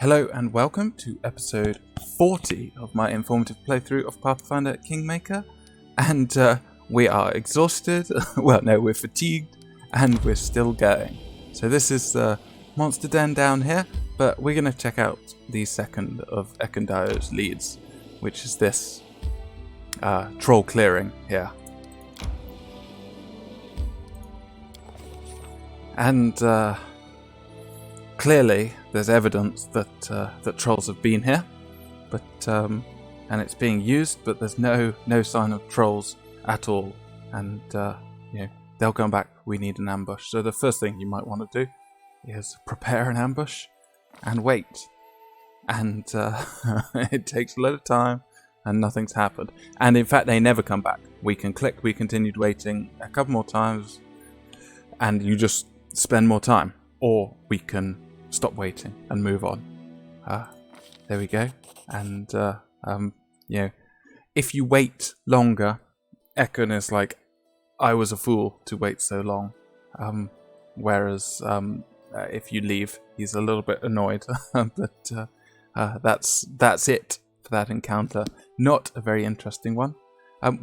Hello and welcome to episode 40 of my informative playthrough of Pathfinder Kingmaker. And we are exhausted, well no, we're fatigued, and we're still going. So this is the monster den down here, but we're going to check out the second of Ekandio's leads, which is this troll clearing here. And clearly there's evidence that that trolls have been here, but and it's being used, but there's no sign of trolls at all. And they'll come back. We need an ambush. So the first thing you might want to do is prepare an ambush and wait. And it takes a lot of time, and nothing's happened. And in fact, they never come back. We can click. We continued waiting a couple more times, and you just spend more time. Or we can stop waiting and move on. There we go. And if you wait longer, Ekon is like, I was a fool to wait so long. Whereas if you leave, he's a little bit annoyed. But that's it for that encounter. Not a very interesting one.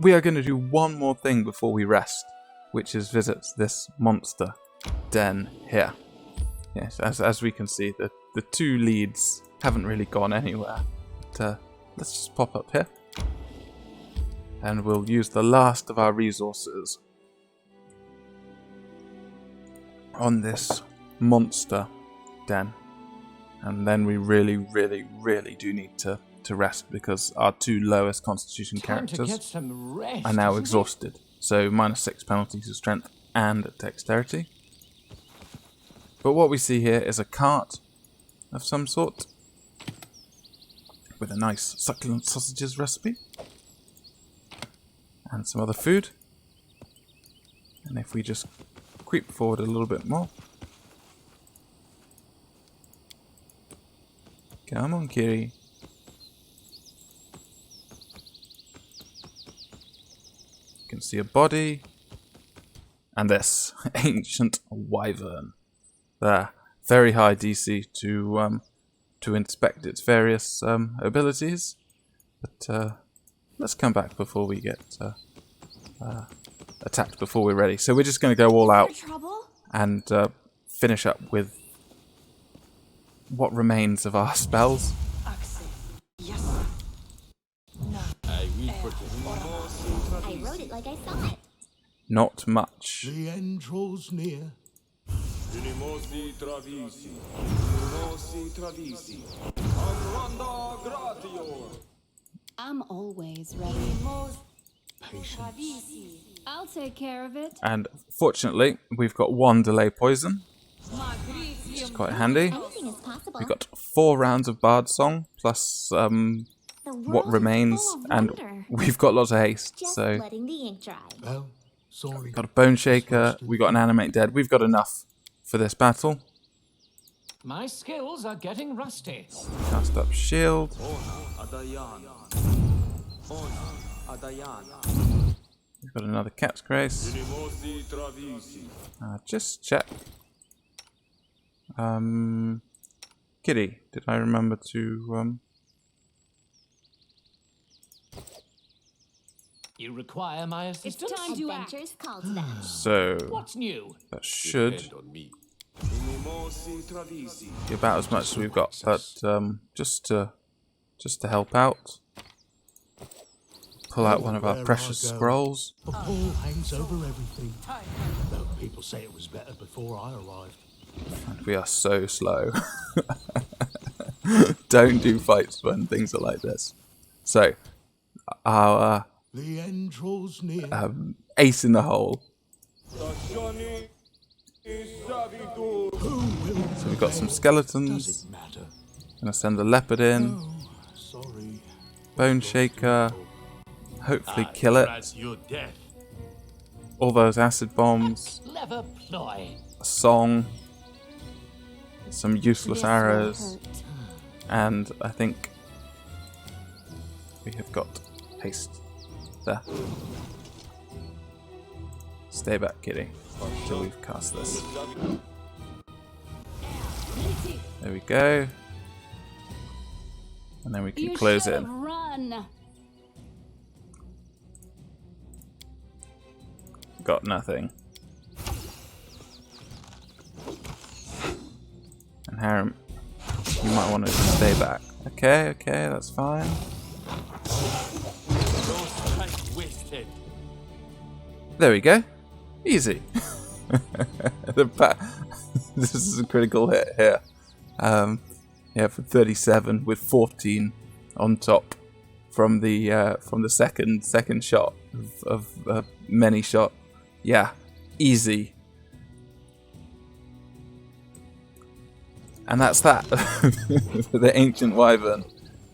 We are going to do one more thing before we rest, which is visit this monster den here. Yes, as we can see, the two leads haven't really gone anywhere. But, let's just pop up here. And we'll use the last of our resources on this monster den. And then we really do need to rest, because our two lowest constitution characters are now exhausted. So -6 penalty to strength and dexterity. But what we see here is a cart of some sort with a nice succulent sausages recipe and some other food. And if we just creep forward a little bit more. Come on, Kiri. You can see a body and this Ancient Wyvern. There, very high DC to inspect its various abilities, but let's come back before we get attacked before we're ready. So we're just going to go all out and finish up with what remains of our spells. I wrote it like I saw it. Not much. The end draws near. I'm always ready. Patience. I'll take care of it. And fortunately, we've got one delay poison, which is quite handy. Anything is possible. We've got 4 rounds of Bard Song, plus what remains, and we've got lots of haste. Just So letting the ink dry. Well, sorry. we've got a Bone Shaker, we've got an Animate Dead, we've got enough for this battle. My skills are getting rusty. Cast up shield. We've got another Cat's Grace. Just check. Kitty, did I remember to You require my assistance? It's time to act. Adventures call to that. So What's new? that should be about as much as we've got, but just to help out, pull out one of our precious scrolls. A pall hangs over everything. Though people say it was better before I arrived. And we are so slow. Don't do fights when things are like this. So our The end draws near. ace in the hole. So we've got some skeletons. Does it matter? Gonna send the leopard in. Oh, sorry. Bone Shaker. Hopefully kill it. Your death. All those acid bombs. Clever ploy. A song. Some useless This will arrows. hurt. And I think we have got haste. There. Stay back, Kitty, until we've cast this. There we go. and then we can You close should in. have run. Got nothing. And Harem, you might want to stay back. Okay, that's fine. There we go. Easy. This is a critical hit here. For 37 with 14 on top from the second shot of many shot. Yeah, easy. And that's that for the Ancient Wyvern.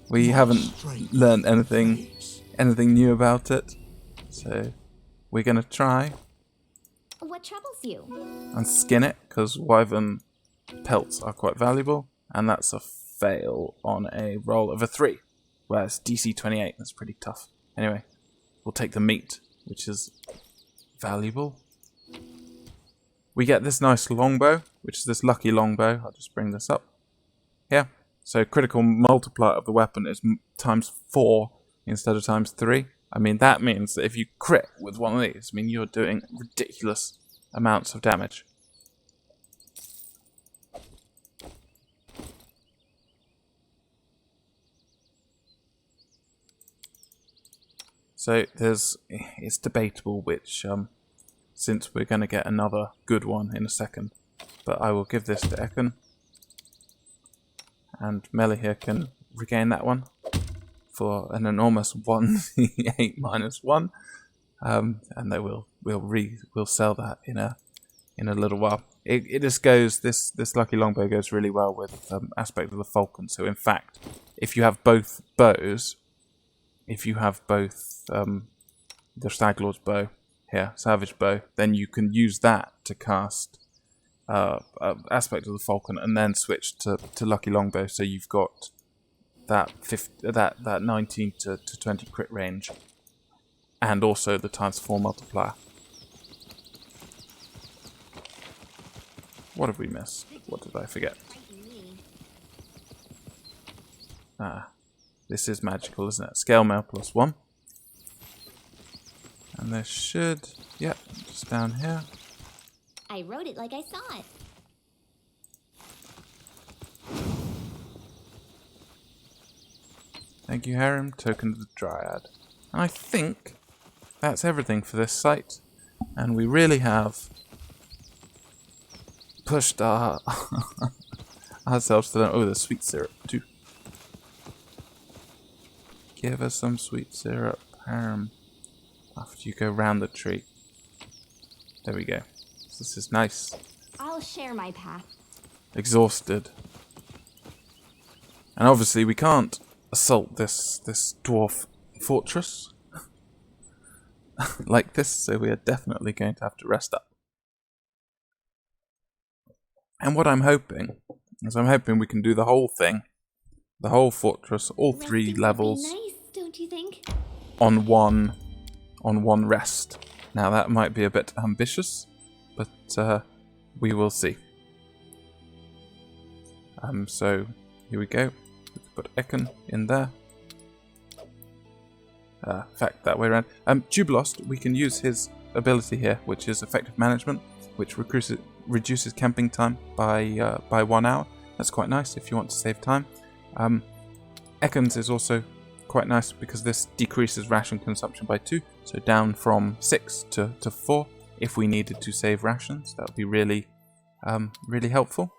We haven't learned anything new about it, so we're gonna try What troubles you? and skin it, because Wyvern pelts are quite valuable, and that's a fail on a roll of a 3. Well, it's DC 28, that's pretty tough. Anyway, we'll take the meat, which is valuable. We get this nice longbow, which is this lucky longbow. I'll just bring this up here. So critical multiplier of the weapon is times 4 instead of times 3. I mean, that means that if you crit with one of these, I mean, you're doing ridiculous amounts of damage. So it's debatable which, since we're going to get another good one in a second. But I will give this to Ekon. And Melly here can regain that one for an enormous 1d8 minus 1. And they we'll sell that in a little while. It just goes, this lucky longbow goes really well with aspect of the falcon. So in fact, if you have both bows, if you have both the Stag Lord's bow here, Savage bow, then you can use that to cast aspect of the falcon and then switch to lucky longbow. So you've got that 19 to 20 crit range, and also the times 4 multiplier. What have we missed? What did I forget? This is magical, isn't it? Scale mail plus 1. And there should... Yep, just down here. I wrote it like I saw it. Thank you, Harem. Token of the Dryad. And I think that's everything for this site. And we really have pushed ourselves to the... Oh, there's sweet syrup too. Give us some sweet syrup, Harem. After you go round the tree. There we go. This is nice. I'll share my path. Exhausted. And obviously we can't assault this Dwarf Fortress like this, so we are definitely going to have to rest up. And what I'm hoping is we can do the whole thing. The whole fortress, all 3 Resting levels. would be nice, don't you think? On one rest. Now that might be a bit ambitious, but we will see. So here we go. Let's put Ekon in there. In fact, that way around. Jubilost, we can use his ability here, which is effective management, which reduces camping time by 1 hour. That's quite nice if you want to save time. Ekon's is also quite nice because this decreases ration consumption by 2, so down from 6 to 4 if we needed to save rations. That would be really helpful.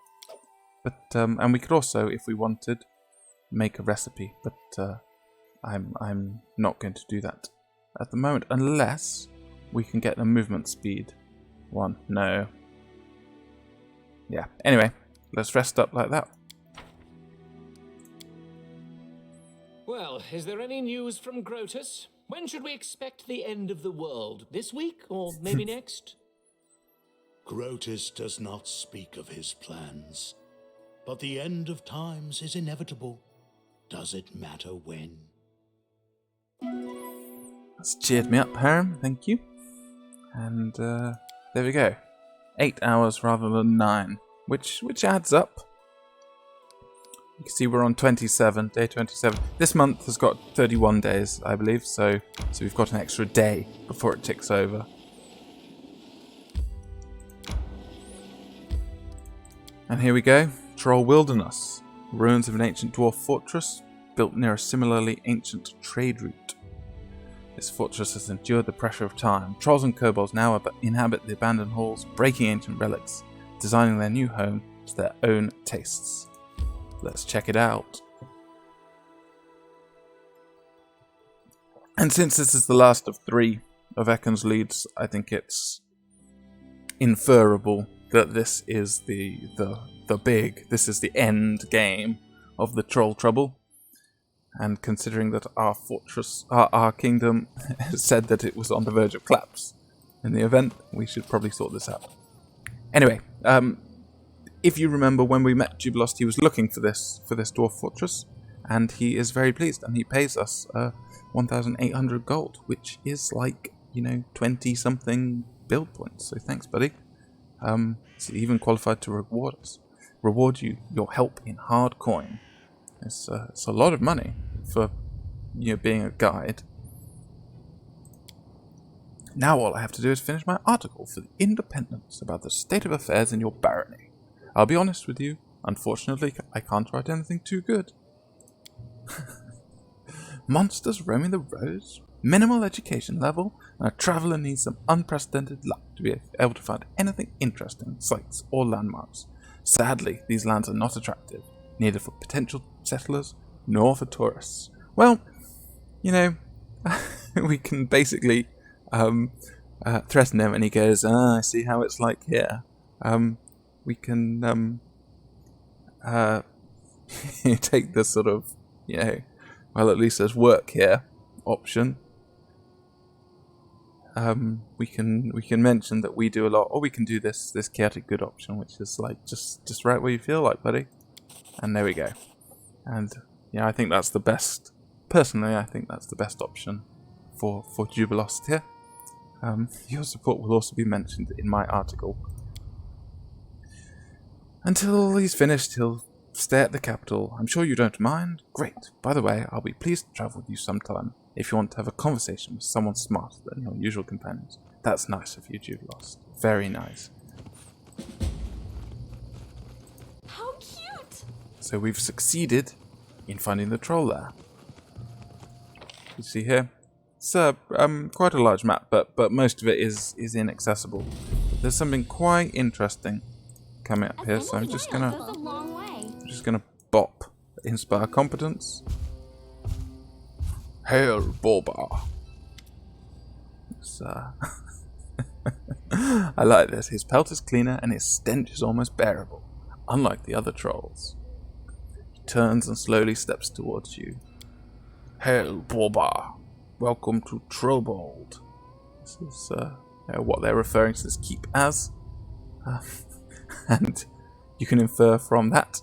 But and we could also, if we wanted, make a recipe, but I'm not going to do that at the moment unless we can get the movement speed 1. No. Yeah. Anyway, let's rest up like that. Well, is there any news from Grotus? When should we expect the end of the world? This week, or maybe next? Grotus does not speak of his plans, but the end of times is inevitable. Does it matter when? That's cheered me up, Harem. Thank you. And there we go. 8 hours rather than 9, which adds up. You can see we're on 27, day 27. This month has got 31 days, I believe, so we've got an extra day before it ticks over. And here we go, Troll Wilderness. Ruins of an ancient dwarf fortress built near a similarly ancient trade route. This fortress has endured the pressure of time. Trolls and kobolds now inhabit the abandoned halls, breaking ancient relics, designing their new home to their own tastes. Let's check it out. And since this is the last of 3 of Ekkon's leads, I think it's inferable that this is this is the end game of the troll trouble. And considering that our fortress, our kingdom said that it was on the verge of collapse in the event, we should probably sort this out. Anyway, if you remember when we met Jubilost, he was looking for this dwarf fortress, and he is very pleased, and he pays us 1,800 gold, which is like, 20-something build points. So thanks, buddy. So he even qualified to reward you your help in hard coin. It's a lot of money for being a guide. Now all I have to do is finish my article for the Independence about the state of affairs in your barony. I'll be honest with you, unfortunately I can't write anything too good. Monsters roaming the roads, minimal education level, and a traveller needs some unprecedented luck to be able to find anything interesting, sights or landmarks. Sadly, these lands are not attractive, neither for potential settlers nor for tourists. Well, we can basically threaten him, and he goes, I see how it's like here. We can take the sort of, well, at least there's work here option. We can mention that we do a lot, or we can do this chaotic good option, which is like just right where you feel like, buddy. And there we go. And I think that's the best. Personally, I think that's the best option for Jubilost here. Your support will also be mentioned in my article. Until he's finished, he'll stay at the capital. I'm sure you don't mind. Great. By the way, I'll be pleased to travel with you sometime if you want to have a conversation with someone smarter than your usual companions. That's nice of you, Jubilost. Very nice. How cute! So we've succeeded in finding the troll there. You see here? It's quite a large map, but most of it is inaccessible. But there's something quite interesting coming up here, so I'm just gonna bop inspire competence. Hail Borbar. It's, I like this. His pelt is cleaner and his stench is almost bearable, unlike the other trolls. He turns and slowly steps towards you. Hail Borbar. Welcome to Trollbold. This is what they're referring to this keep as. And you can infer from that,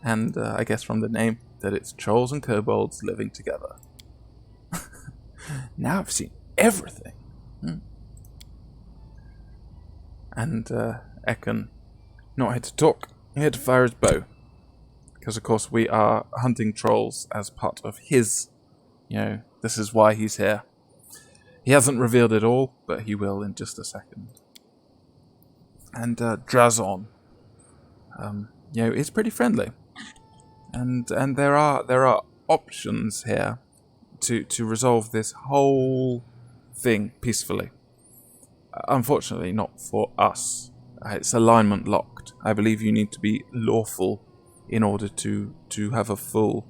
and I guess from the name, that it's trolls and kobolds living together. Now I've seen everything. And Ekkon, not here to talk, here to fire his bow. Because of course we are hunting trolls as part of his, this is why he's here. He hasn't revealed it all, but he will in just a second. And Jazon, is pretty friendly. And there are options here to resolve this whole thing peacefully. Unfortunately, not for us. It's alignment locked. I believe you need to be lawful in order to have a full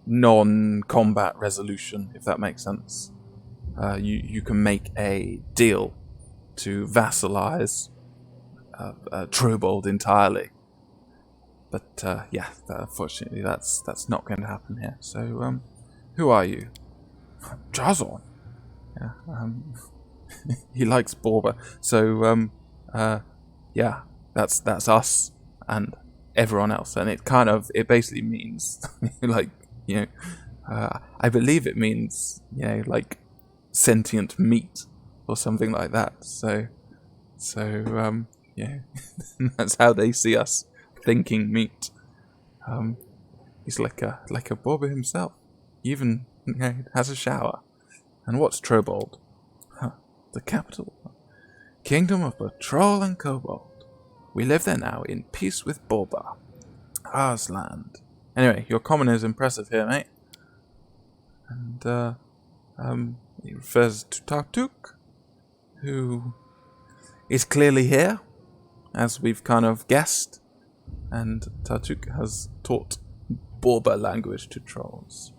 non-combat resolution, if that makes sense. You can make a deal to vassalize Trollbold entirely. But unfortunately, that's not going to happen here. So, who are you? Jazon. Yeah. He likes Borba. So, that's us and everyone else. And it basically means I believe it means sentient meat or something like that. So Yeah, that's how they see us thinking meat. He's like a Borba himself. He even has a shower. And what's Trobold? Huh, the capital. Kingdom of Patrol and Kobold. We live there now in peace with Borba. Arsland. Anyway, your common is impressive here, mate. And he refers to Tartuk, who is clearly here, as we've kind of guessed. And Tartuk has taught Borba language to trolls.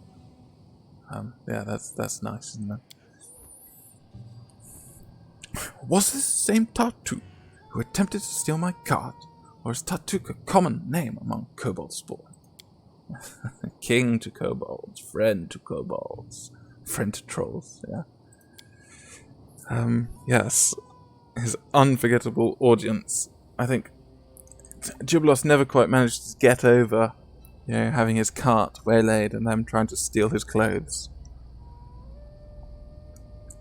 Yeah, that's nice, isn't it? Was this the same Tartuk who attempted to steal my cart, or is Tartuk a common name among kobold spawn? King to kobolds, friend to kobolds, friend to trolls, yeah. Yes, his unforgettable audience. I think Giblos never quite managed to get over, having his cart waylaid and them trying to steal his clothes.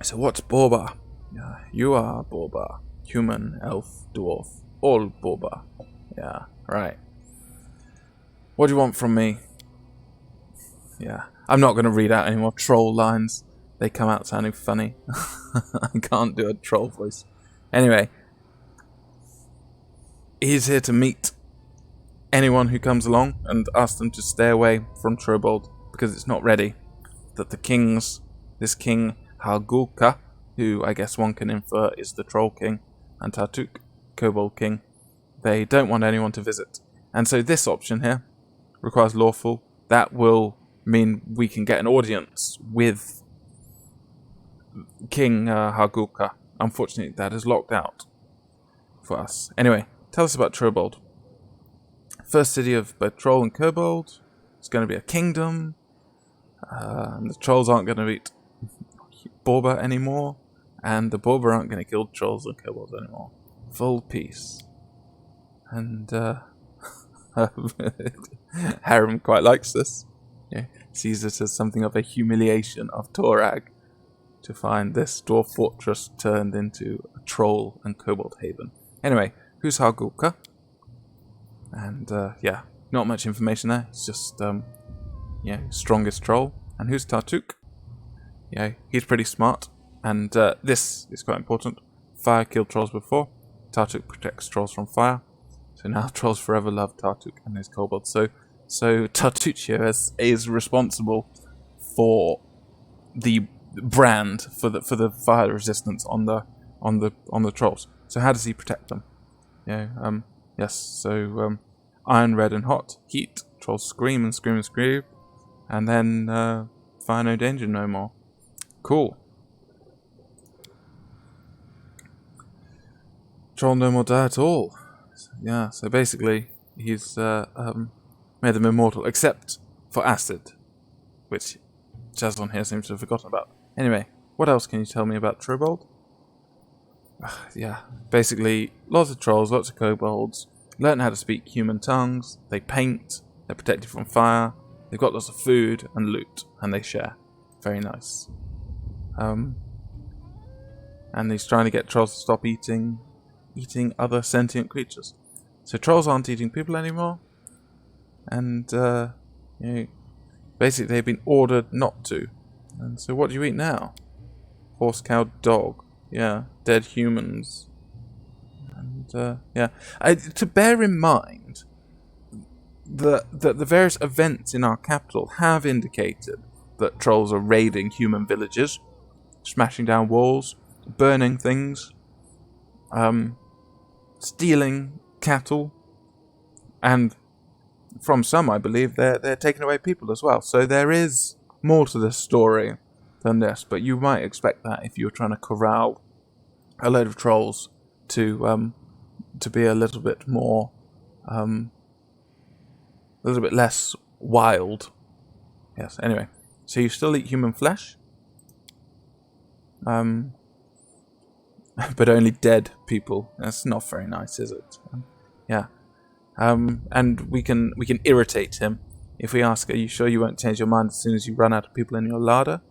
So what's Borba? Yeah, you are Borba. Human, elf, dwarf, all Borba. Yeah, right. What do you want from me? Yeah, I'm not going to read out any more troll lines. They come out sounding funny. I can't do a troll voice. Anyway, he's here to meet anyone who comes along and ask them to stay away from Trobold because it's not ready. That this king Hargulka, who I guess one can infer is the Troll King, and Tartuk, Kobold King, they don't want anyone to visit. And so this option here requires lawful. That will mean we can get an audience with King Hargulka. Unfortunately, that is locked out for us. Anyway, tell us about Trobold. First city of both Troll and Kobold. It's going to be a kingdom. And the trolls aren't going to beat Borba anymore. And the Borba aren't going to kill trolls and kobolds anymore. Full peace. And Harem quite likes this. Yeah, sees it as something of a humiliation of Torag to find this Dwarf Fortress turned into a troll and kobold haven. Anyway, who's Hargulka? And yeah, not much information there. It's just strongest troll. And who's Tartuk? Yeah, he's pretty smart. And this is quite important. Fire killed trolls before. Tartuk protects trolls from fire. So now trolls forever love Tartuk and his kobolds. So Tartuk here is responsible for the brand for the fire resistance on the trolls. So how does he protect them? Yes. So iron, red, and hot. Heat. Trolls scream and scream and scream, and then fire no danger no more. Cool. Troll no more die at all. Yeah. So basically, he's made them immortal, except for acid, which Jazon here seems to have forgotten about. Anyway, what else can you tell me about Trobold? Yeah, basically, lots of trolls, lots of kobolds, learn how to speak human tongues, they paint, they're protected from fire, they've got lots of food and loot, and they share. Very nice. And he's trying to get trolls to stop eating other sentient creatures. So trolls aren't eating people anymore, and basically they've been ordered not to. And so what do you eat now? Horse, cow, dog. Yeah, dead humans. And to bear in mind that the various events in our capital have indicated that trolls are raiding human villages, smashing down walls, burning things, stealing cattle, and from some, I believe, they're taking away people as well. So there is more to this story than this, but you might expect that if you were trying to corral a load of trolls to be a little bit more, a little bit less wild. Yes. Anyway, so you still eat human flesh, but only dead people. That's not very nice, is it? Yeah. And we can irritate him if we ask, "Are you sure you won't change your mind as soon as you run out of people in your larder?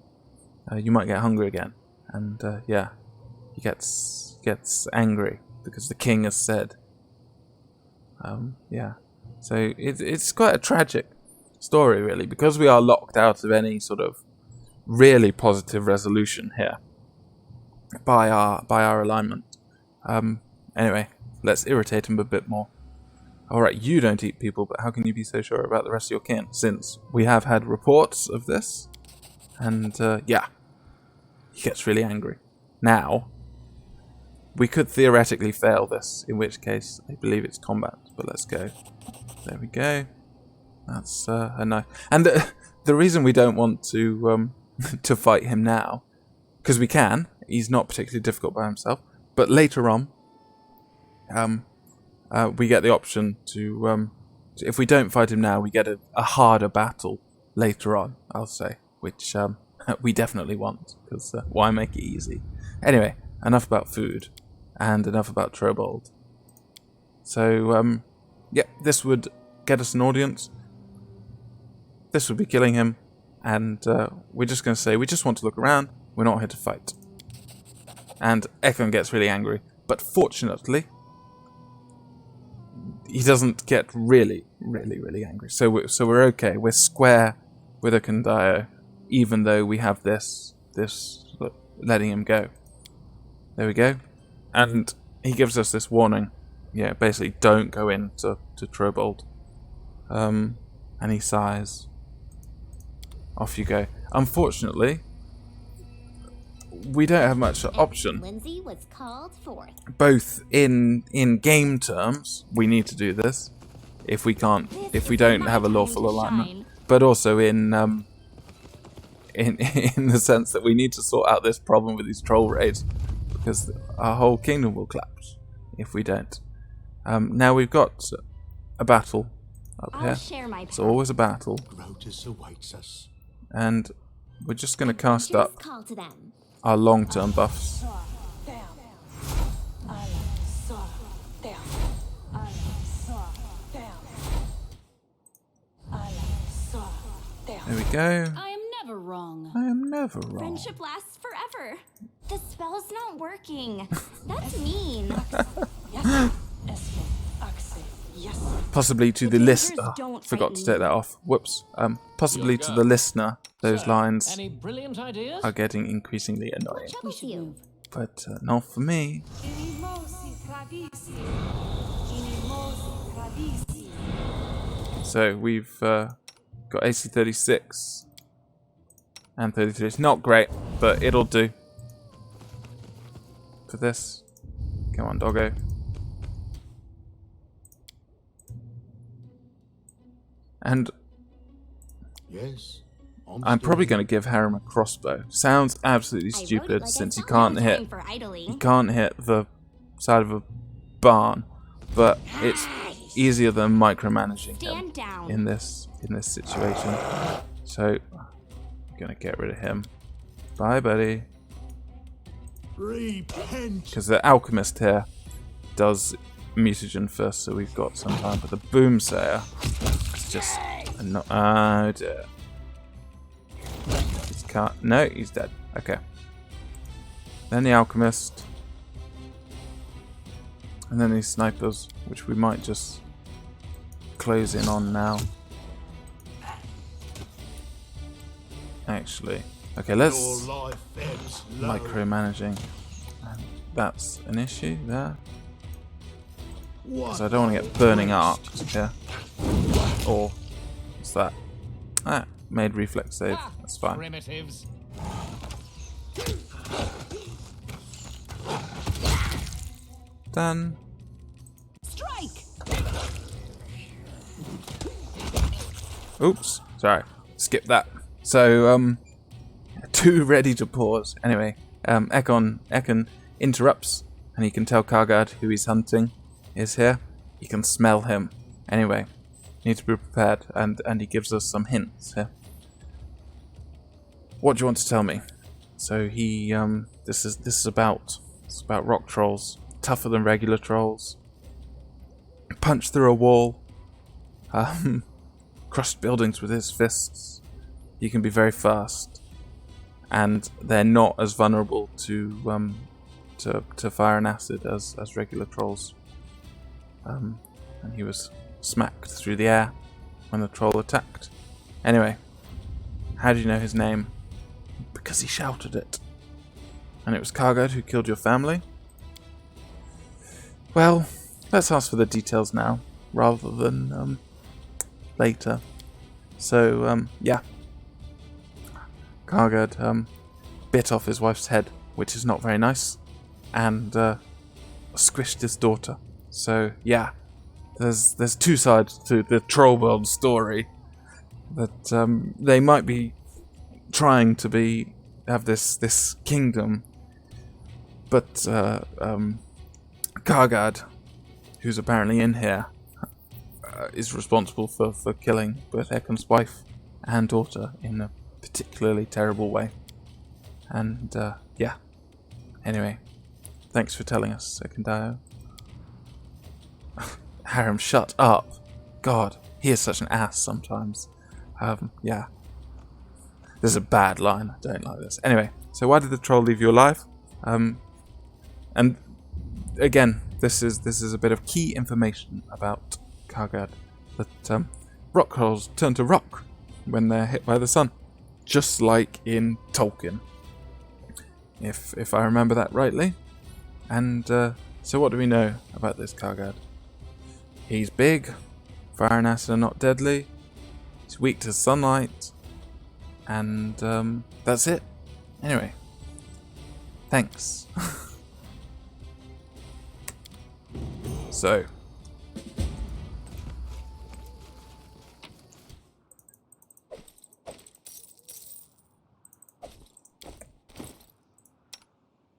You might get hungry again." And he gets angry. because the king has said. Yeah. So it's quite a tragic story, really, because we are locked out of any sort of really positive resolution here by our alignment. Anyway, let's irritate him a bit more. Alright, you don't eat people, but how can you be so sure about the rest of your kin? Since we have had reports of this, and yeah, he gets really angry. Now, we could theoretically fail this, in which case I believe it's combat, but let's go. There we go. That's a nice. And the reason we don't want to to fight him now, because we can, he's not particularly difficult by himself, but later on, we get the option to, if we don't fight him now, we get a harder battle later on, I'll say, which we definitely want, because why make it easy? Anyway, enough about food, and enough about Trobold. So, yeah, this would get us an audience. This would be killing him, and we're just going to say, we just want to look around, we're not here to fight. And Ekon gets really angry, but fortunately, he doesn't get really angry. So we're okay. We're square with a Kondayo, even though we have this letting him go. There we go. And he gives us this warning. Yeah, basically, don't go into Trobold. And he sighs. Off you go. Unfortunately, we don't have much option. Lindsay was called forth. Both in game terms, we need to do this if we don't have a lawful alignment, but also in the sense that we need to sort out this problem with these troll raids, because our whole kingdom will collapse if we don't. Now we've got a battle up here. It's always a battle. Grotus awaits us. And we're just going to cast up our long-term buffs. There we go. I am never wrong. I am never wrong. Friendship lasts forever. The spell's not working. That's mean. Possibly to the listener. Forgot to take that off. Whoops. Possibly to the listener, those lines Any brilliant ideas? are getting increasingly annoying. Troubles you. But not for me. So we've got AC 36 and 33. It's not great, but it'll do for this. Come on, doggo. And Yes. I'm probably going to give Harem a crossbow. Sounds absolutely stupid since he can't hit the side of a barn, but it's easier than micromanaging him in this situation. So I'm going to get rid of him. Bye, buddy. Repent. Because the alchemist here does mutagen first, so we've got some time. But the boomsayer is just oh dear. No, he's dead. Okay. Then the alchemist, and then these snipers, which we might just close in on now. Actually, okay, let's micromanaging. And that's an issue there. Because I don't want to get burning arcs here. Or what's that? Ah, made reflex save. That's fine. Primitives. Done. Strike. Oops, sorry. Skip that. So, two ready to pause. Anyway, Ekon interrupts, and he can tell Kargad who he's hunting is here. You can smell him. Anyway, need to be prepared, and he gives us some hints here. What do you want to tell me? So he, this is about rock trolls, tougher than regular trolls. Punch through a wall, crushed buildings with his fists. He can be very fast, and they're not as vulnerable to to fire an acid as regular trolls. And he was smacked through the air when the troll attacked. Anyway, how do you know his name? Because he shouted it. And it was Kargad who killed your family? Well, let's ask for the details now, rather than later. So, yeah. Kargad bit off his wife's head, which is not very nice, and squished his daughter. So, yeah. There's two sides to the troll world story. That they might be trying to have this kingdom, but Kargad, who's apparently in here, is responsible for killing both Ekon's wife and daughter in a particularly terrible way. And yeah. Anyway, thanks for telling us, Sekundayo. Harem, shut up. God, he is such an ass sometimes. Yeah. This is a bad line. I don't like this. Anyway, so why did the troll leave you alive? And again, this is a bit of key information about Kargad. That rock trolls turn to rock when they're hit by the sun, just like in Tolkien, if I remember that rightly. And so what do we know about this Kargad? He's big, fire and acid are not deadly, he's weak to sunlight, and that's it. Anyway, thanks. So,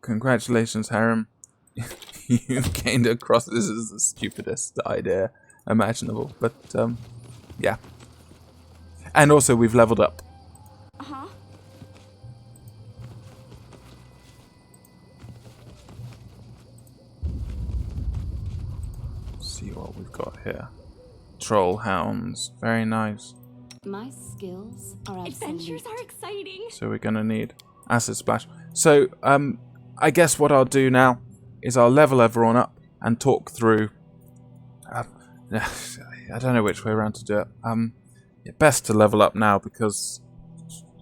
congratulations, Harem. You gained a cross. This is the stupidest idea imaginable, but yeah. And also, we've leveled up. Uh-huh. See what we've got here. Troll hounds, very nice. My skills are Adventures absolute. are exciting. So we're gonna need acid splash. So I guess what I'll do now is I'll level everyone up and talk through. I don't know which way around to do it. Best to level up now because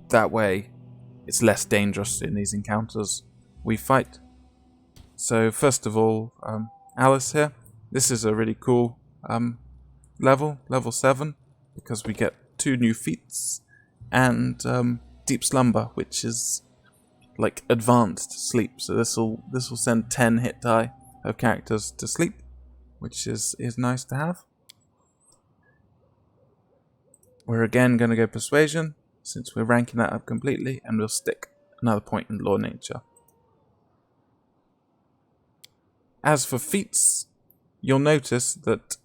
that way it's less dangerous in these encounters we fight. So first of all, Alice here. This is a really cool level 7, because we get 2 new feats and deep slumber, which is like advanced sleep. So this will send 10 hit die of characters to sleep, which is nice to have. We're again going to go persuasion, since we're ranking that up completely, and we'll stick another point in law nature. As for feats, you'll notice that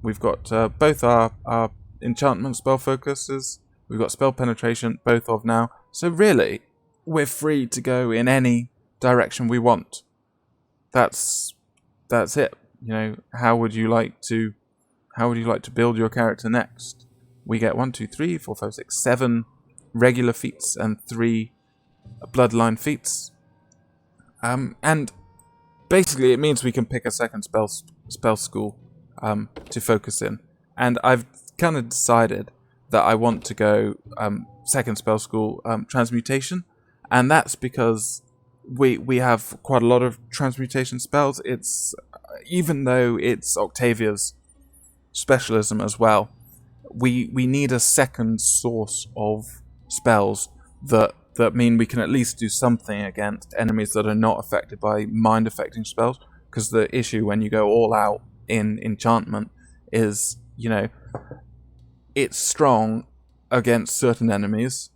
we've got both our enchantment spell focuses, we've got spell penetration, both of now. So really, we're free to go in any direction we want. That's it. You know, how would you like to build your character next? We get 1, 2, 3, 4, 5, 6, 7 regular feats and 3 bloodline feats. And basically it means we can pick a second spell school to focus in. And I've kind of decided that I want to go second spell school transmutation, and that's because we have quite a lot of transmutation spells. It's even though it's Octavia's specialism as well, we need a second source of spells that mean we can at least do something against enemies that are not affected by mind affecting spells. Because the issue when you go all out in enchantment is, you know, it's strong against certain enemies,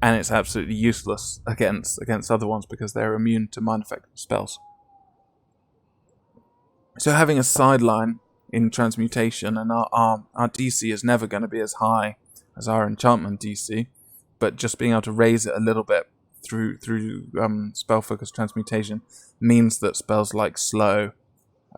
and it's absolutely useless against other ones because they're immune to mind affecting spells. So having a sideline in transmutation, and our DC is never going to be as high as our enchantment DC, but just being able to raise it a little bit through spell focused transmutation means that spells like slow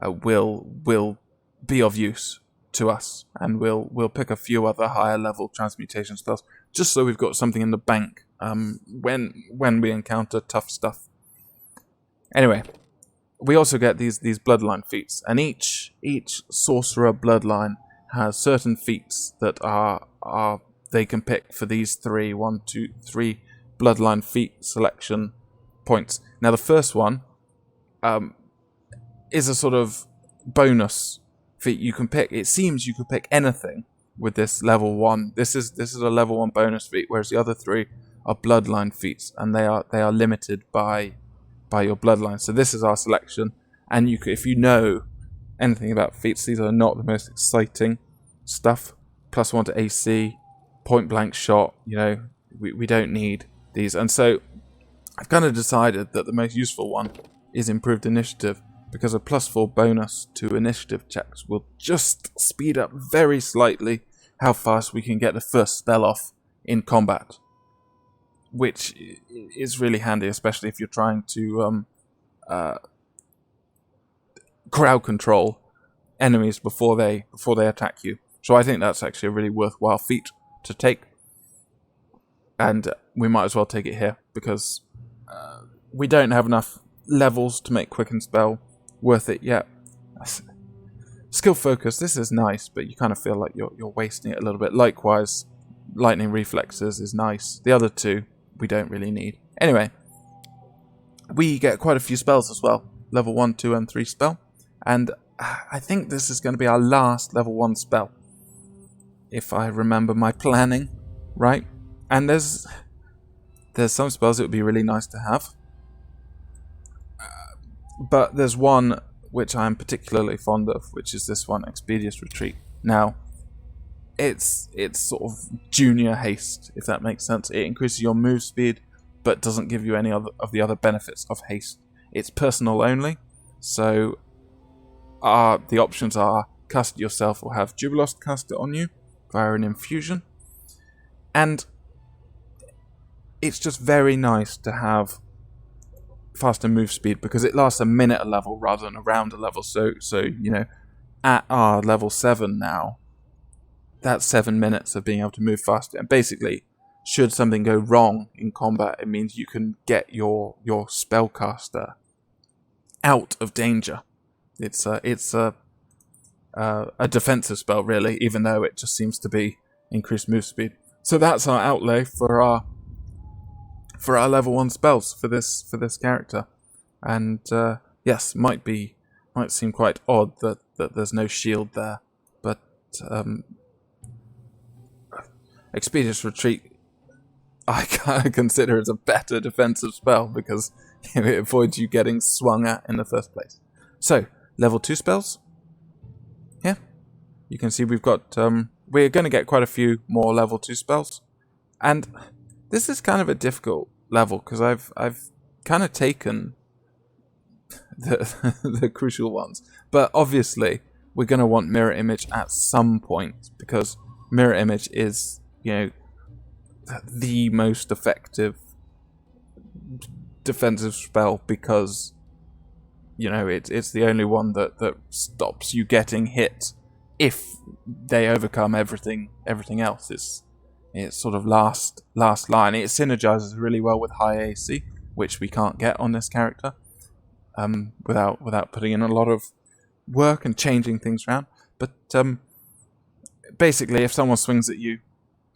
will be of use to us, and we'll pick a few other higher level transmutation spells just so we've got something in the bank when we encounter tough stuff. Anyway, we also get these bloodline feats, and each sorcerer bloodline has certain feats that are they can pick for these 3 bloodline feat selection points. Now the first one is a sort of bonus feat you can pick. It seems you could pick anything with this level 1. This is a level 1 bonus feat, whereas the other 3 are bloodline feats, and they are limited by your bloodline. So this is our selection, and if you know anything about feats, these are not the most exciting stuff. +1 to AC, point blank shot. We don't need these, and so I've kind of decided that the most useful one is improved initiative, because a +4 bonus to initiative checks will just speed up very slightly how fast we can get the first spell off in combat, which is really handy, especially if you're trying to crowd control enemies before they attack you. So I think that's actually a really worthwhile feat to take, and we might as well take it here, because we don't have enough levels to make Quicken Spell worth it yet. Skill Focus, this is nice, but you kind of feel like you're wasting it a little bit. Likewise, Lightning Reflexes is nice. The other 2 we don't really need. Anyway, we get quite a few spells as well. Level 1, 2, and 3 spell. And I think this is going to be our last level 1 spell, if I remember my planning right. And there's some spells it would be really nice to have. But there's one which I'm particularly fond of, which is this one, Expeditious Retreat. Now, it's sort of junior haste, if that makes sense. It increases your move speed, but doesn't give you any of the other benefits of haste. It's personal only, so the options are cast it yourself or have Jubilost cast it on you via an infusion. And it's just very nice to have faster move speed, because it lasts a minute a level rather than around a level. So at our level 7 now, that's 7 minutes of being able to move faster. And basically, should something go wrong in combat, it means you can get your spellcaster out of danger. It's a defensive spell, really, even though it just seems to be increased move speed. So that's our outlay for our level 1 spells for this character. And yes, might seem quite odd that there's no shield there, but Expeditious Retreat I kind of consider as a better defensive spell, because it avoids you getting swung at in the first place. So, level 2 spells. Yeah, you can see we've got we're going to get quite a few more level 2 spells, and this is kind of a difficult level, because I've kind of taken the crucial ones, but obviously we're going to want Mirror Image at some point, because Mirror Image is, the most effective defensive spell, because it's the only one that stops you getting hit if they overcome everything else. It's sort of last line. It synergizes really well with high AC, which we can't get on this character without putting in a lot of work and changing things around. But basically, if someone swings at you,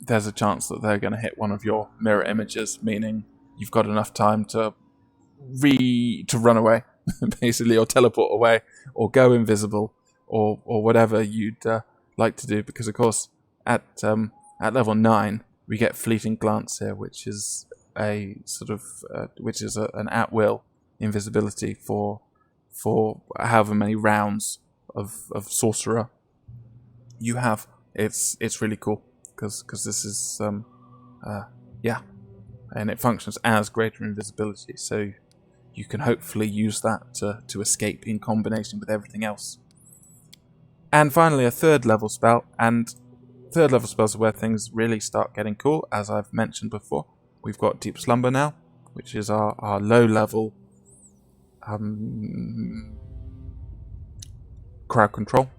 there's a chance that they're going to hit one of your mirror images, meaning you've got enough time to run away, basically, or teleport away, or go invisible, or whatever you'd like to do. Because of course, at level 9, we get Fleeting Glance here, which is a sort of an at-will invisibility for however many rounds of sorcerer you have. It's really cool, because this is and it functions as greater invisibility, so you can hopefully use that to escape in combination with everything else. And finally, a third level spell, and third level spells are where things really start getting cool, as I've mentioned before. We've got Deep Slumber now, which is our low level crowd control.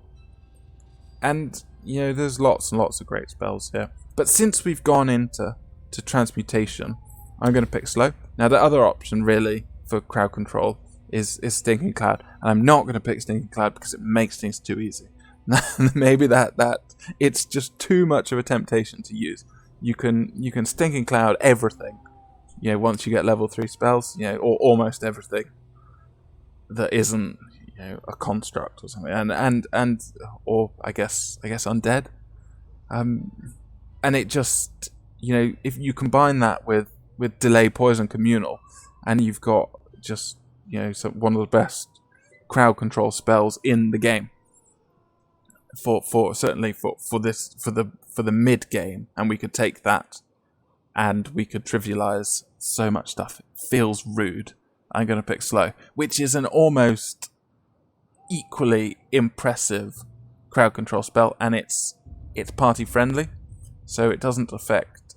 And there's lots and lots of great spells here. But since we've gone into transmutation, I'm going to pick slow. Now, the other option really for crowd control is Stinking Cloud, and I'm not going to pick Stinking Cloud because it makes things too easy. Maybe that it's just too much of a temptation to use. You can Stinking Cloud everything, once you get level 3 spells, or almost everything that isn't a construct or something, and or I guess undead, and it just if you combine that with delay poison communal, and you've got just one of the best crowd control spells in the game for certainly for the mid game, and we could take that and we could trivialize so much stuff. It feels rude. I'm going to pick slow, which is an almost equally impressive crowd control spell, and it's party friendly, so it doesn't affect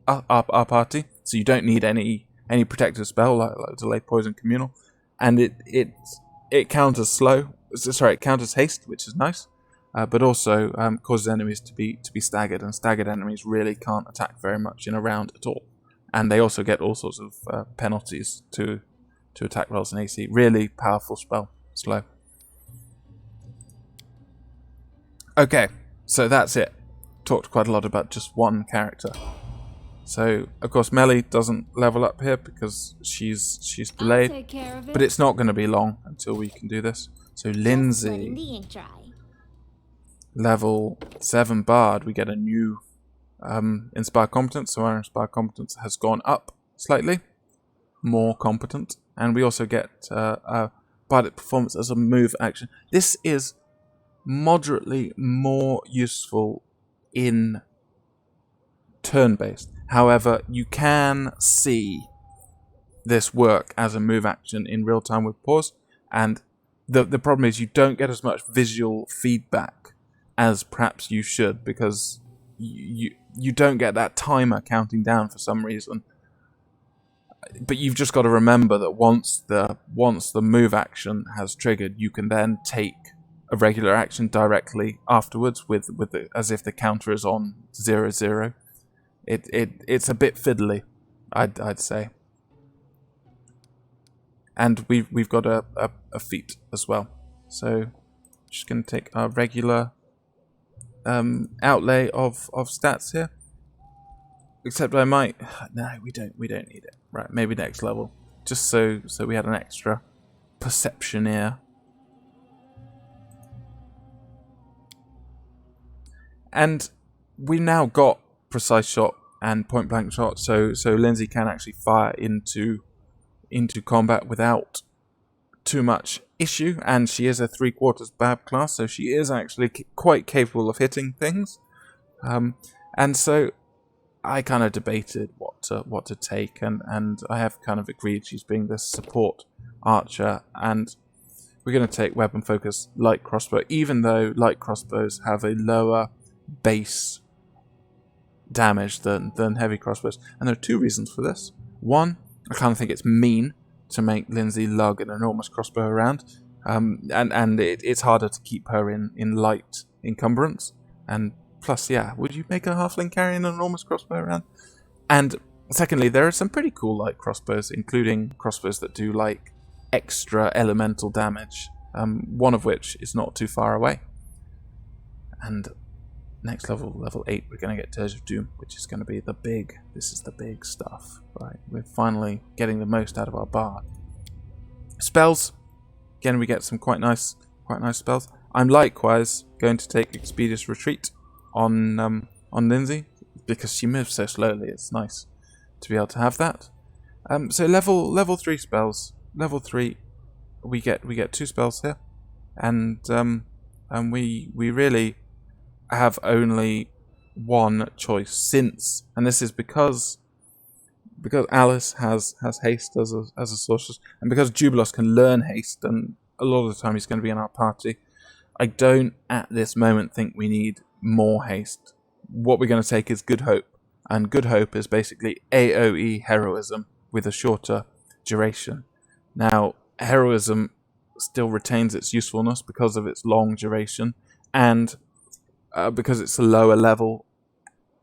our party. So you don't need any protective spell like delay poison communal, and it counters slow. Sorry, it counters haste, which is nice, but also causes enemies to be staggered, and staggered enemies really can't attack very much in a round at all. And they also get all sorts of penalties to attack rolls and AC. Really powerful spell, slow. Okay, so that's it. Talked quite a lot about just one character. So, of course, Melly doesn't level up here because she's delayed. I'll take care of it. But it's not going to be long until we can do this. So Lindsay, Letting the ink dry. level 7 Bard, we get a new Inspire Competence. So our Inspire Competence has gone up slightly. More competent. And we also get Bardic Performance as a move action. This is moderately more useful in turn-based. However, you can see this work as a move action in real time with pause, and the problem is you don't get as much visual feedback as perhaps you should, because you don't get that timer counting down for some reason. But you've just got to remember that once the move action has triggered, you can then take a regular action directly afterwards with as if the counter is on 0-0. It's a bit fiddly, I'd say. And we've got a feat as well. So just going to take our regular outlay of stats here. Except I might... No, we don't need it. Right, maybe next level. Just so we had an extra perceptioneer. And we've now got precise shot and point blank shot, so Lindsay can actually fire into combat without too much issue, and she is a 3/4 Bab class, so she is actually quite capable of hitting things. And so I kind of debated what to take, and I have kind of agreed she's being the support archer, and we're going to take weapon focus light crossbow, even though light crossbows have a lower base damage than heavy crossbows. And there are two reasons for this. One, I kind of think it's mean to make Lindsay lug an enormous crossbow around, and it's harder to keep her in light encumbrance. And plus, yeah, would you make a halfling carry an enormous crossbow around? And secondly, there are some pretty cool light crossbows, including crossbows that do like extra elemental damage, one of which is not too far away. And next level 8, we're going to get Dirge of Doom, which is going to be this is the big stuff, right? We're finally getting the most out of our bard. Spells, again, we get some quite nice spells. I'm likewise going to take Expeditious Retreat on Lindsay, because she moves so slowly. It's nice to be able to have that. So level 3 spells. Level 3, we get 2 spells here, and we really have only one choice, and this is because Alice has haste as a sorceress, and because Jubilos can learn haste, and a lot of the time he's going to be in our party. I don't at this moment think we need more haste. What we're going to take is Good Hope, and Good Hope is basically AoE heroism with a shorter duration. Now, heroism still retains its usefulness because of its long duration, and because it's a lower level,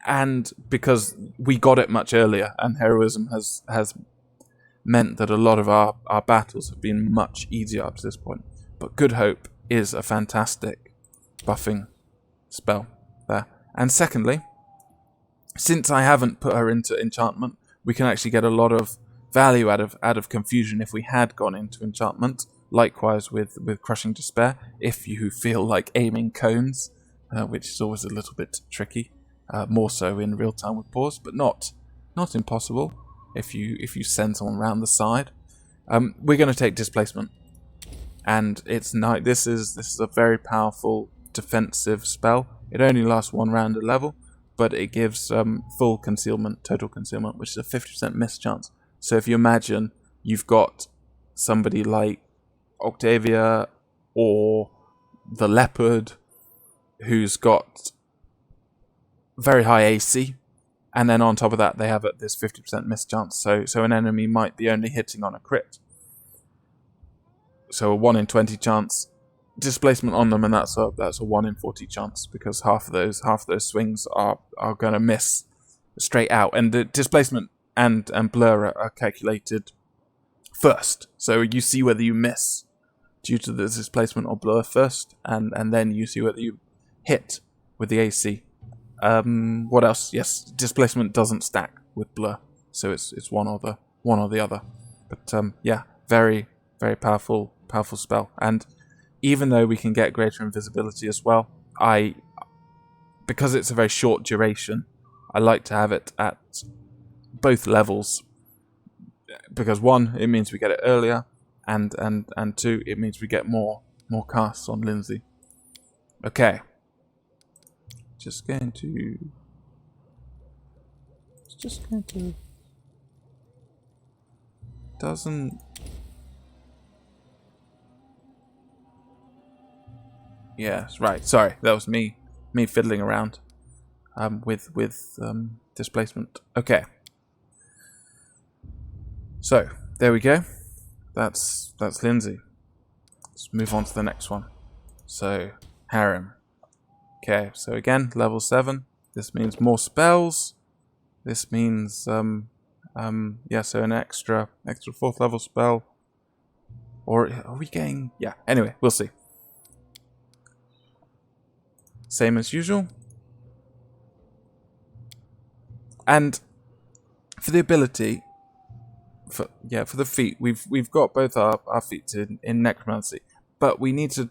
and because we got it much earlier, and heroism has meant that a lot of our battles have been much easier up to this point. But Good Hope is a fantastic buffing spell there. And secondly, since I haven't put her into enchantment, we can actually get a lot of value out of confusion if we had gone into enchantment. Likewise with Crushing Despair, if you feel like aiming cones, which is always a little bit tricky, more so in real time with pause, but not impossible if you send someone around the side. We're going to take displacement, and it's this is a very powerful defensive spell. It only lasts 1 round a level, but it gives full concealment, total concealment, which is a 50% miss chance. So if you imagine you've got somebody like Octavia or the Leopard who's got very high AC, and then on top of that they have this 50% miss chance, so an enemy might be only hitting on a crit. So a 1 in 20 chance displacement on them, and that's a 1 in 40 chance, because half of those swings are going to miss straight out, and the displacement and blur are calculated first, so you see whether you miss due to the displacement or blur first, and then you see whether you hit with the AC. What else? Yes, displacement doesn't stack with blur, so it's one or the other. But yeah, very very powerful spell. And even though we can get greater invisibility as well, because it's a very short duration, I like to have it at both levels, because 1, it means we get it earlier, and 2, it means we get more casts on Lindsay. Okay. Just going to doesn't yes, right, sorry, that was me fiddling around with displacement. Okay, so there we go. That's Lindsay. Let's move on to the next one. So Harem. Okay, so again, level 7. This means more spells. This means yeah, so an extra 4th level spell. Or are we getting, yeah, anyway, we'll see. Same as usual. And for the ability, for the feat, we've got both our feats in necromancy, but we need to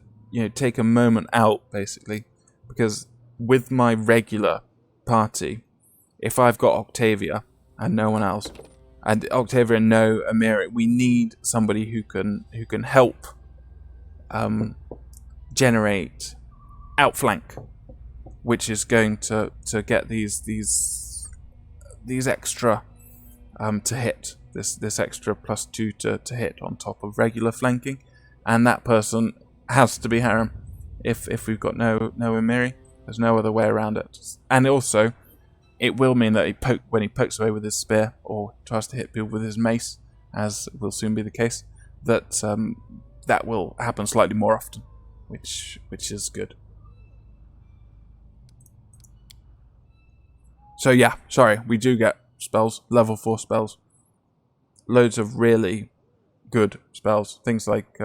take a moment out basically, because with my regular party, if I've got Octavia and no one else, and Octavia and no Amira, we need somebody who can help generate outflank, which is going to get these extra to hit, this extra +2 to hit on top of regular flanking, and that person has to be Harem. If we've got no Amiri, there's no other way around it. And also, it will mean that when he pokes away with his spear or tries to hit people with his mace, as will soon be the case, that that will happen slightly more often, which is good. So yeah, sorry, we do get spells, level 4 spells. Loads of really good spells. Things like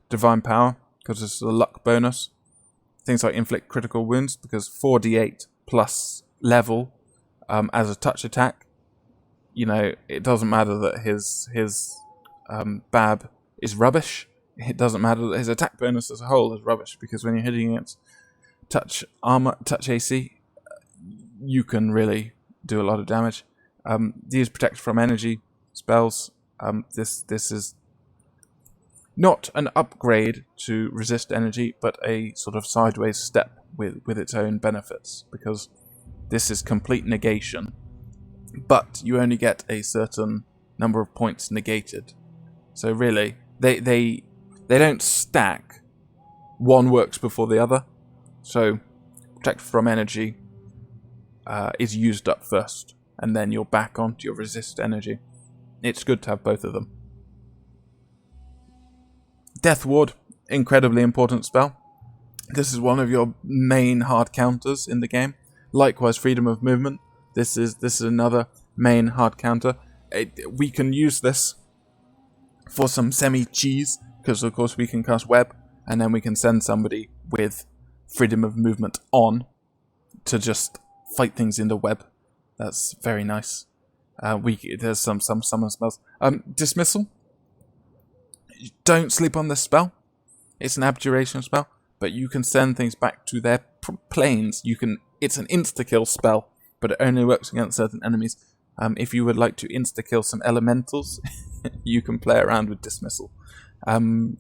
Divine Power, because it's a luck bonus. Things like Inflict Critical Wounds, because 4d8 plus level as a touch attack. It doesn't matter that his Bab is rubbish. It doesn't matter that his attack bonus as a whole is rubbish, because when you're hitting against touch armor, touch AC, you can really do a lot of damage. These protect from energy spells. This is not an upgrade to resist energy, but a sort of sideways step with its own benefits, because this is complete negation, but you only get a certain number of points negated. So really, they don't stack. One works before the other. So protect from energy is used up first, and then you're back onto your resist energy. It's good to have both of them. Death Ward, incredibly important spell. This is one of your main hard counters in the game. Likewise, Freedom of Movement. This is another main hard counter. We can use this for some semi-cheese, because of course we can cast web, and then we can send somebody with freedom of movement on to just fight things in the web. That's very nice. There's some summon spells. Dismissal. Don't sleep on this spell. It's an abjuration spell, but you can send things back to their planes. It's an insta-kill spell, but it only works against certain enemies. If you would like to insta-kill some elementals, you can play around with dismissal. Poison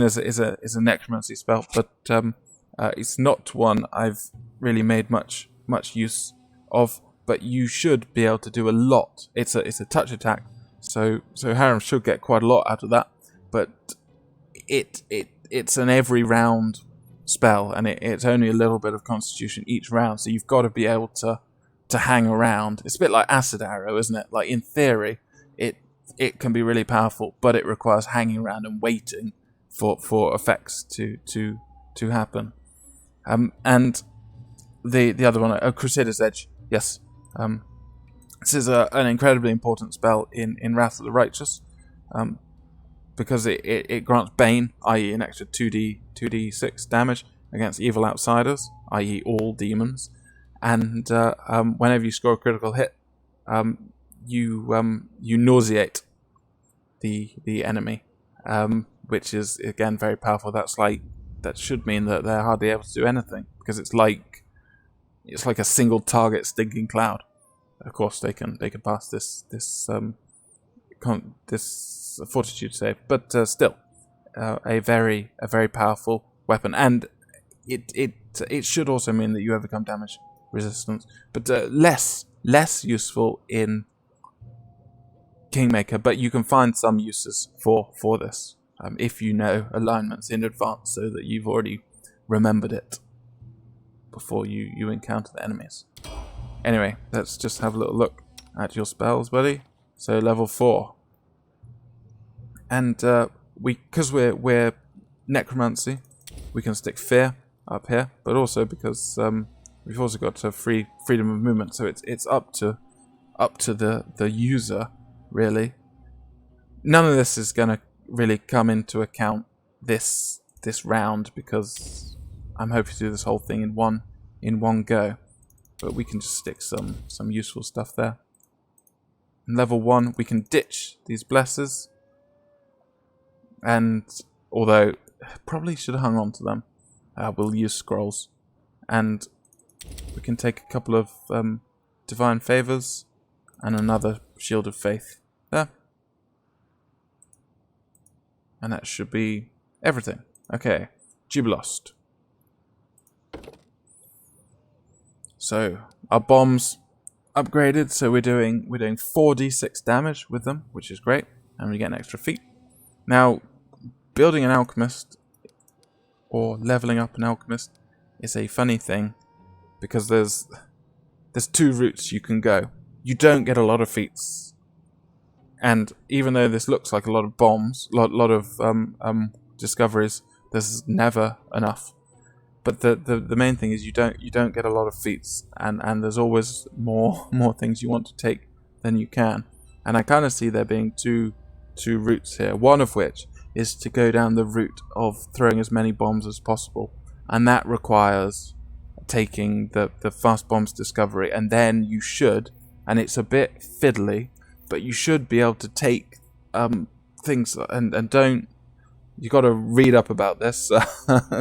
is a necromancy spell, but it's not one I've really made much use of. But you should be able to do a lot. It's a touch attack, so Harem should get quite a lot out of that. But it's an every round spell, and it's only a little bit of constitution each round. So you've got to be able to hang around. It's a bit like acid arrow, isn't it? Like in theory, it can be really powerful, but it requires hanging around and waiting for effects to happen. And the other one, Crusader's Edge. Yes. This is an incredibly important spell in Wrath of the Righteous, because it grants Bane, i.e. an extra 2d6 damage against evil outsiders, i.e. all demons, and whenever you score a critical hit, you nauseate the enemy, which is again very powerful. That should mean that they're hardly able to do anything, because it's like a single target stinking cloud. Of course, they can pass this fortitude save, but still, a very powerful weapon, and it should also mean that you overcome damage resistance, but less useful in Kingmaker. But you can find some uses for this if you know alignments in advance, so that you've already remembered it before you encounter the enemies. Anyway, let's just have a little look at your spells, buddy. So level 4, and because we're necromancy, we can stick fear up here, but also because we've also got freedom of movement, so it's up to the user, really. None of this is going to really come into account this round, because I'm hoping to do this whole thing in one go, but we can just stick some useful stuff there. In level 1, we can ditch these blesses, and although probably should have hung on to them, we'll use scrolls, and we can take a couple of divine favors and another shield of faith there, and that should be everything. Okay, Jubilost. So our bombs upgraded, so we're doing 4d6 damage with them, which is great, and we get an extra feat. Now, building an alchemist or leveling up an alchemist is a funny thing, because there's 2 routes you can go. You don't get a lot of feats, and even though this looks like a lot of bombs, lot of discoveries, there's never enough. But the main thing is you don't get a lot of feats, and there's always more things you want to take than you can. And I kind of see there being two routes here. One of which is to go down the route of throwing as many bombs as possible, and that requires taking the fast bombs discovery, and then you should, and it's a bit fiddly, but you should be able to take things, and don't. You got to read up about this.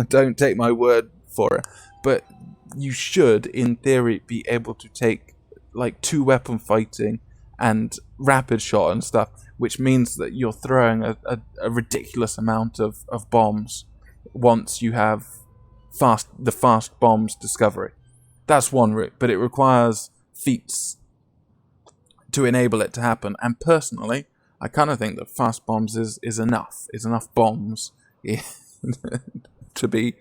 Don't take my word for it. But you should, in theory, be able to take like 2 weapon fighting and rapid shot and stuff, which means that you're throwing a ridiculous amount of bombs once you have the fast bombs discovery. That's one route, but it requires feats to enable it to happen. And personally, I kind of think that fast bombs is enough. Is enough bombs to be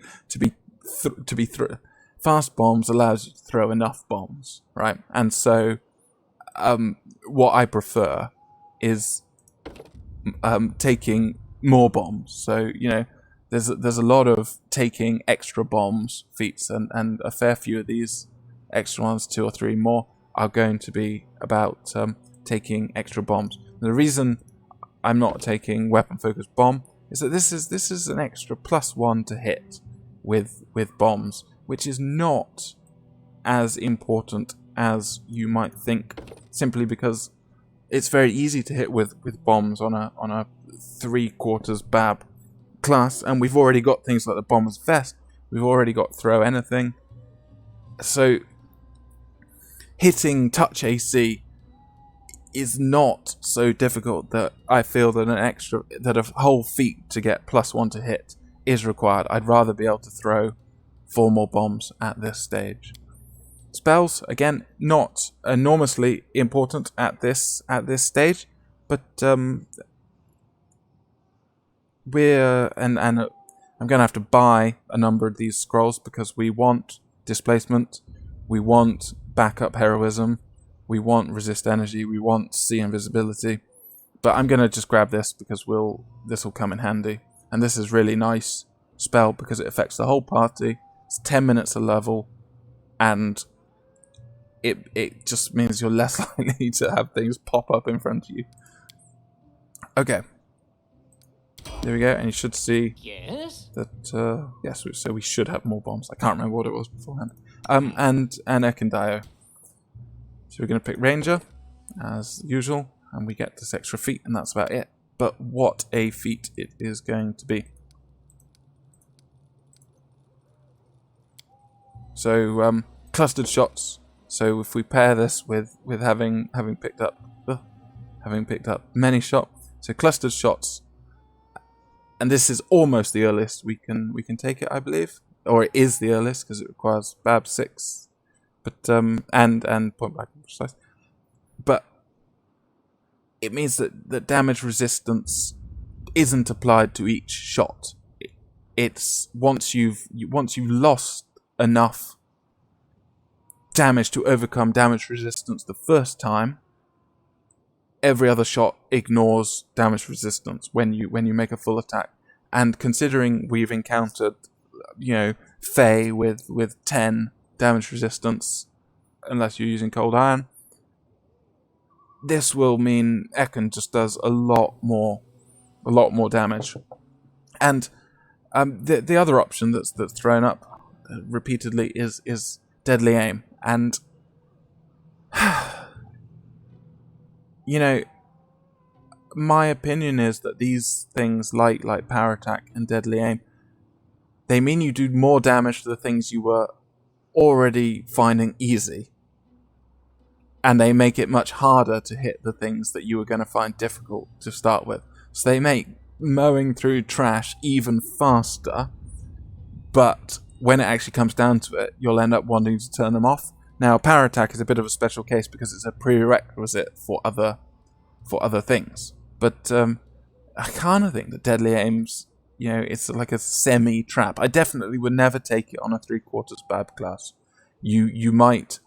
fast bombs allows you to throw enough bombs, right? And so, what I prefer is taking more bombs. So there's a lot of taking extra bombs feats, and a fair few of these extra ones, 2 or 3 more, are going to be about taking extra bombs. The reason I'm not taking weapon focused bomb is that this is an extra +1 to hit with bombs, which is not as important as you might think, simply because it's very easy to hit with bombs on a 3/4 BAB class, and we've already got things like the Bomber's Vest, we've already got Throw Anything, so hitting touch AC is not so difficult that I feel that a whole feat to get +1 to hit is required. I'd rather be able to throw 4 more bombs at this stage. Spells, again, not enormously important at this stage, but I'm going to have to buy a number of these scrolls because we want displacement, we want backup heroism, we want resist energy, we want see invisibility. But I'm going to just grab this because this will come in handy. And this is really nice spell because it affects the whole party. It's 10 minutes a level, and it just means you're less likely to have things pop up in front of you. Okay. There we go, and you should see that, yes, so we should have more bombs. I can't remember what it was beforehand. And Ekendio. So we're going to pick Ranger, as usual, and we get this extra feat, and that's about it. But what a feat it is going to be. So, clustered shots. So if we pair this with having picked up many shots, so clustered shots, and this is almost the earliest we can take it, I believe, or it is the earliest because it requires BAB 6, but and point blank and precise, but it means that damage resistance isn't applied to each shot. It's once you've lost enough damage to overcome damage resistance the first time, every other shot ignores damage resistance when you make a full attack. And considering we've encountered, Fae with 10 damage resistance, unless you're using Cold Iron, this will mean Eken just does a lot more damage. And the other option that's thrown up repeatedly is Deadly Aim. And my opinion is that these things like Power Attack and Deadly Aim, they mean you do more damage to the things you were already finding easy, and they make it much harder to hit the things that you were going to find difficult to start with. So they make mowing through trash even faster, but when it actually comes down to it, you'll end up wanting to turn them off. Now, Power Attack is a bit of a special case because it's a prerequisite for other things. But I kind of think that Deadly Aim's, it's like a semi-trap. I definitely would never take it on a 3/4 BAB class. You might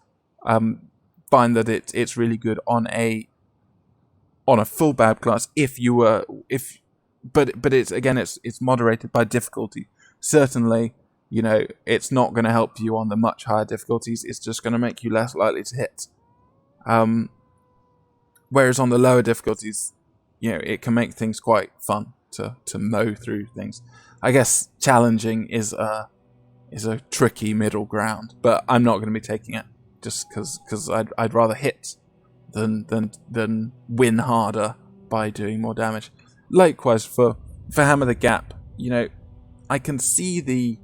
find that it's really good on a full BAB class but it's moderated by difficulty. Certainly, it's not going to help you on the much higher difficulties. It's just going to make you less likely to hit. Whereas on the lower difficulties, it can make things quite fun to mow through things. I guess challenging is a tricky middle ground, but I'm not going to be taking it just because I'd rather hit than win harder by doing more damage. Likewise for Hammer the Gap, I can see the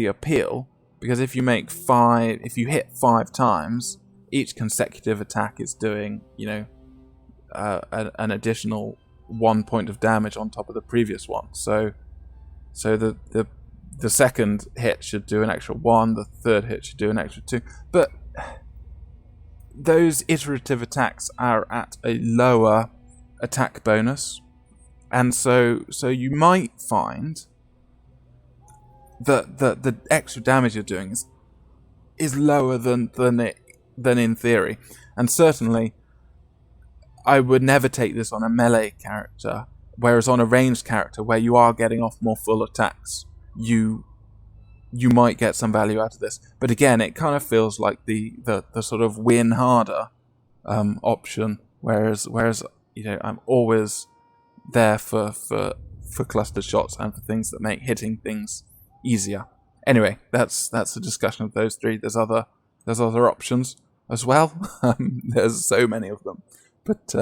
appeal, because if you hit 5 times, each consecutive attack is doing an additional 1 point of damage on top of the previous one. So the second hit should do an extra 1, the third hit should do an extra 2. But those iterative attacks are at a lower attack bonus, and so you might find that the extra damage you're doing is lower than in theory. And certainly I would never take this on a melee character, whereas on a ranged character where you are getting off more full attacks, you might get some value out of this. But again, it kind of feels like the sort of win harder option Whereas you know, I'm always there for cluster shots and for things that make hitting things easier. Anyway, that's a discussion of those three. There's other options as well. There's so many of them, but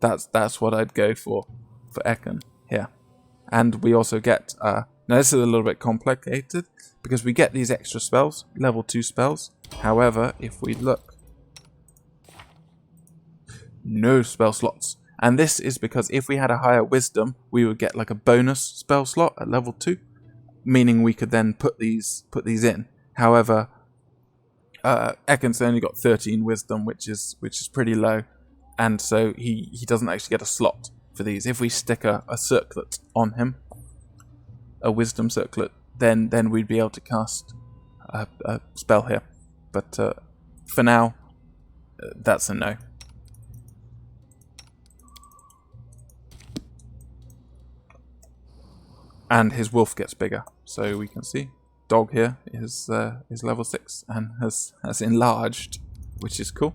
that's what I'd go for Ekin here. And we also get now this is a little bit complicated because we get these extra spells, level 2 spells. However, if we look, no spell slots. And this is because if we had a higher wisdom, we would get like a bonus spell slot at level 2, meaning we could then put these in. However, Ekin's only got 13 wisdom, which is pretty low, and so he doesn't actually get a slot for these. If we stick a circlet on him, a wisdom circlet, then we'd be able to cast a spell here. But for now, that's a no. And his wolf gets bigger, so we can see dog here is level 6 and has enlarged, which is cool.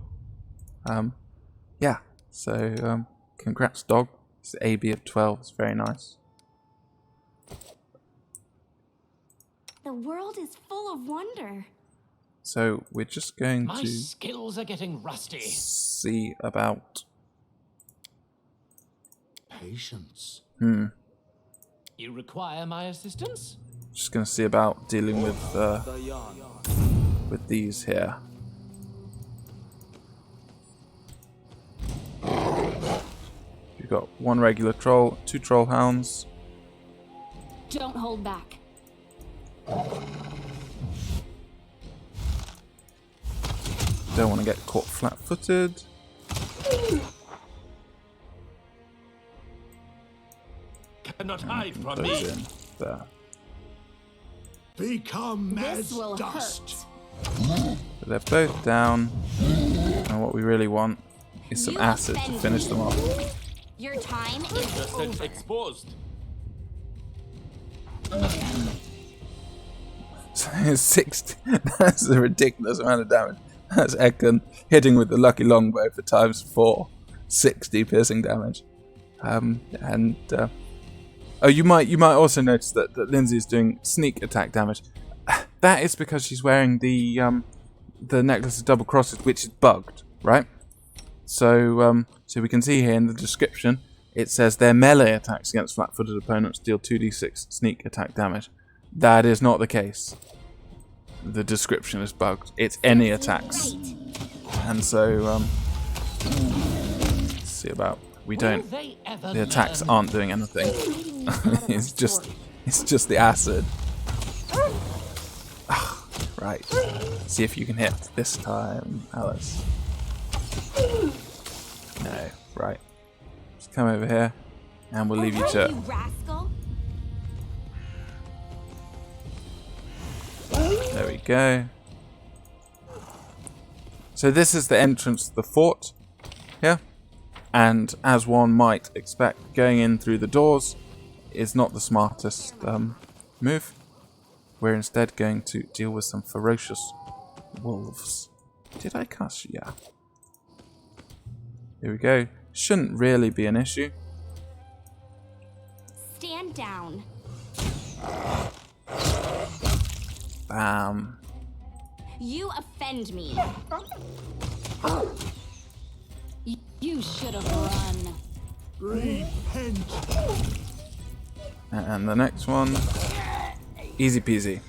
Yeah, so congrats dog. It's AB of 12. It's very nice. The world is full of wonder. So we're just going My to skills are getting rusty. see about. Patience. You require my assistance? Just going to see about dealing with these here. You've got 1 regular troll, 2 troll hounds. Don't hold back. Don't want to get caught flat-footed. Cannot hide from Those me. in there. Become This as will dust. hurt. So they're both down, and what we really want is some You acid to offended finish them off. Your time is over. Exposed. So it's 60. That's a ridiculous amount of damage. That's Ekin hitting with the lucky longbow for times 4, 60 piercing damage. Oh, you might also notice that Lindsay is doing sneak attack damage. That is because she's wearing the necklace of double crosses, which is bugged, right? So we can see here in the description it says their melee attacks against flat-footed opponents deal 2d6 sneak attack damage. That is not the case. The description is bugged. It's any attacks, and so let's see about we don't. The attacks aren't doing anything. it's just the acid. Right. See if you can hit this time, Alice. No. Right. Just come over here, and we'll leave you to it. You rascal. There we go. So this is the entrance to the fort here. And as one might expect, going in through the doors is not the smartest move. We're instead going to deal with some ferocious wolves. Did I cast? Yeah. Here we go. Shouldn't really be an issue. Stand down. Bam. You offend me. You should have run. Repent. And the next one, easy peasy.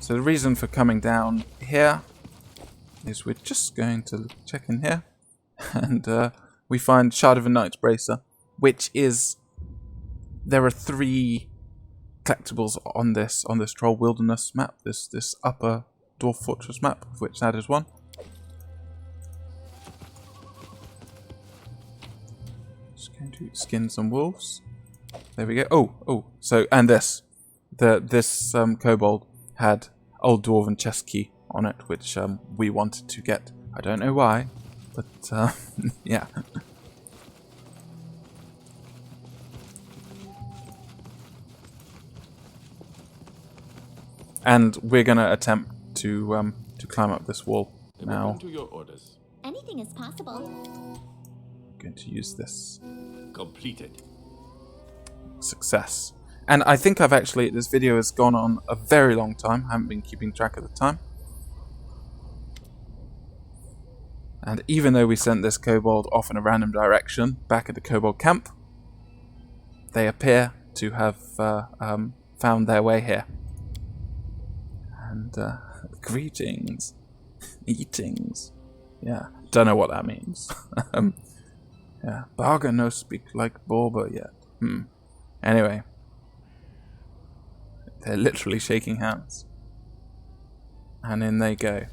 So the reason for coming down here is we're just going to check in here, and we find Shard of a Knight's Bracer, which is, there are 3 collectibles on this Troll Wilderness map, this upper Dwarf Fortress map, of which that is one. Just going to skin some wolves. There we go. Oh, so, and this kobold had old dwarven chest key on it, which we wanted to get. I don't know why, but yeah. And we're gonna attempt to climb up this wall now. To your orders. Anything is possible. I'm going to use this. Completed. Success. And I think I've actually, this video has gone on a very long time. I haven't been keeping track of the time. And even though we sent this kobold off in a random direction, back at the kobold camp, they appear to have found their way here. And greetings. Eatings. Yeah, don't know what that means. Yeah, Barga no speak like Borba yet. Anyway. They're literally shaking hands. And in they go.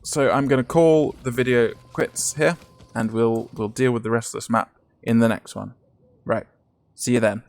So I'm going to call the video quits here, and we'll deal with the rest of this map in the next one. Right. See you then.